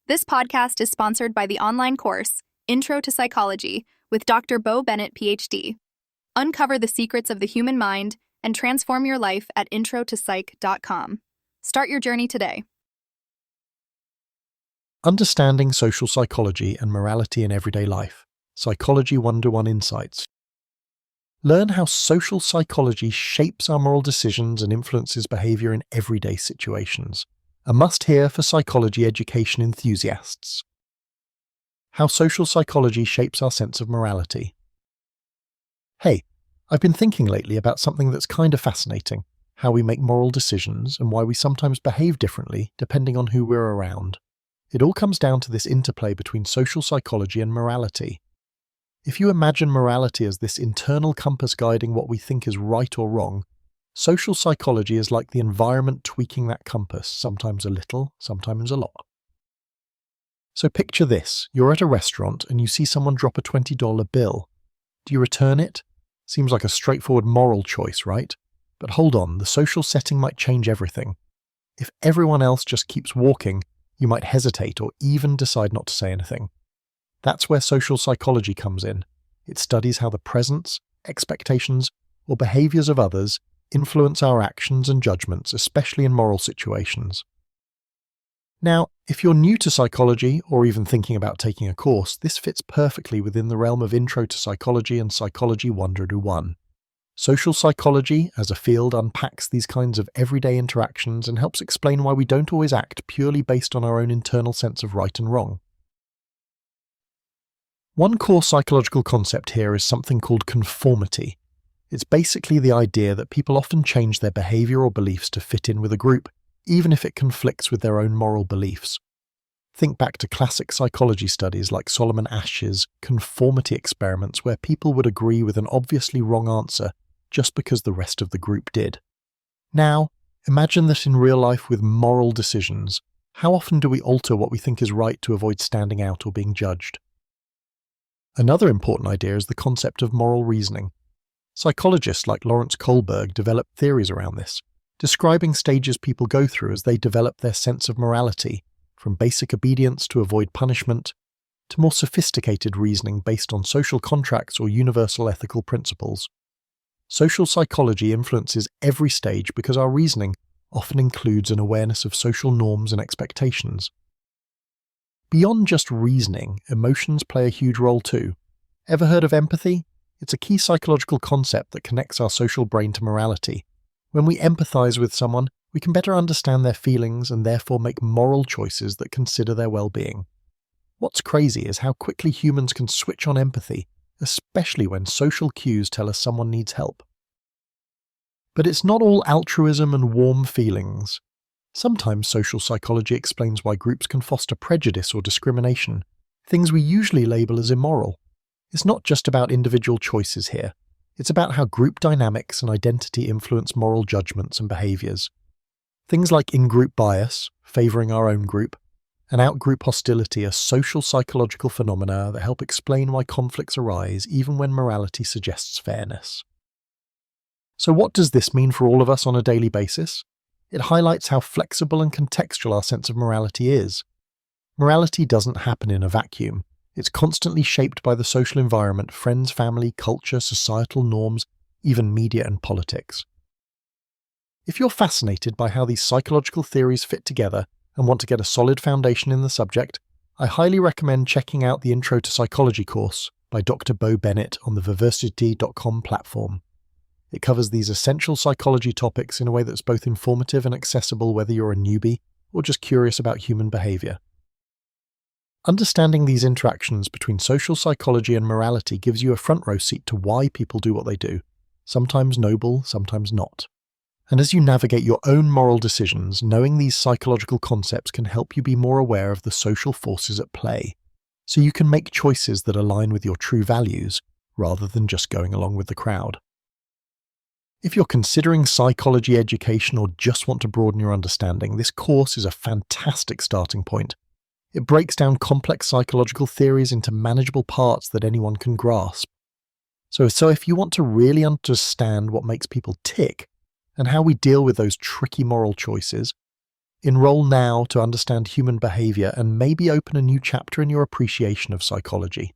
This podcast is sponsored by the online course, Intro to Psychology, with Dr. Bo Bennett, PhD. Uncover the secrets of the human mind and transform your life at introtopsych.com. Start your journey today. Understanding social psychology and morality in everyday life. Psychology 1-to-1 Insights. Learn how social psychology shapes our moral decisions and influences behavior in everyday situations. A must-hear for psychology education enthusiasts. How social psychology shapes our sense of morality. Hey, I've been thinking lately about something that's kind of fascinating, how we make moral decisions and why we sometimes behave differently depending on who we're around. It all comes down to this interplay between social psychology and morality. If you imagine morality as this internal compass guiding what we think is right or wrong, social psychology is like the environment tweaking that compass, sometimes a little, sometimes a lot. So picture this, you're at a restaurant and you see someone drop a $20 bill. Do you return it? Seems like a straightforward moral choice, right? But hold on, the social setting might change everything. If everyone else just keeps walking, you might hesitate or even decide not to say anything. That's where social psychology comes in. It studies how the presence, expectations, or behaviors of others influence our actions and judgments, especially in moral situations. Now, if you're new to psychology or even thinking about taking a course, this fits perfectly within the realm of Intro to Psychology and Psychology 1-to-1. Social psychology as a field unpacks these kinds of everyday interactions and helps explain why we don't always act purely based on our own internal sense of right and wrong. One core psychological concept here is something called conformity. It's basically the idea that people often change their behavior or beliefs to fit in with a group, even if it conflicts with their own moral beliefs. Think back to classic psychology studies like Solomon Asch's conformity experiments, where people would agree with an obviously wrong answer just because the rest of the group did. Now, imagine that in real life with moral decisions. How often do we alter what we think is right to avoid standing out or being judged? Another important idea is the concept of moral reasoning. Psychologists like Lawrence Kohlberg developed theories around this, describing stages people go through as they develop their sense of morality, from basic obedience to avoid punishment, to more sophisticated reasoning based on social contracts or universal ethical principles. Social psychology influences every stage because our reasoning often includes an awareness of social norms and expectations. Beyond just reasoning, emotions play a huge role too. Ever heard of empathy? It's a key psychological concept that connects our social brain to morality. When we empathize with someone, we can better understand their feelings and therefore make moral choices that consider their well-being. What's crazy is how quickly humans can switch on empathy, especially when social cues tell us someone needs help. But it's not all altruism and warm feelings. Sometimes social psychology explains why groups can foster prejudice or discrimination, things we usually label as immoral. It's not just about individual choices here. It's about how group dynamics and identity influence moral judgments and behaviors. Things like in-group bias, favoring our own group, and out-group hostility are social psychological phenomena that help explain why conflicts arise even when morality suggests fairness. So what does this mean for all of us on a daily basis? It highlights how flexible and contextual our sense of morality is. Morality doesn't happen in a vacuum. It's constantly shaped by the social environment, friends, family, culture, societal norms, even media and politics. If you're fascinated by how these psychological theories fit together and want to get a solid foundation in the subject, I highly recommend checking out the Intro to Psychology course by Dr. Bo Bennett on the Vivacity.com platform. It covers these essential psychology topics in a way that's both informative and accessible whether you're a newbie or just curious about human behavior. Understanding these interactions between social psychology and morality gives you a front row seat to why people do what they do, sometimes noble, sometimes not. And as you navigate your own moral decisions, knowing these psychological concepts can help you be more aware of the social forces at play, so you can make choices that align with your true values, rather than just going along with the crowd. If you're considering psychology education or just want to broaden your understanding, this course is a fantastic starting point. It breaks down complex psychological theories into manageable parts that anyone can grasp. So if you want to really understand what makes people tick and how we deal with those tricky moral choices, Enroll now to understand human behavior and maybe open a new chapter in your appreciation of psychology.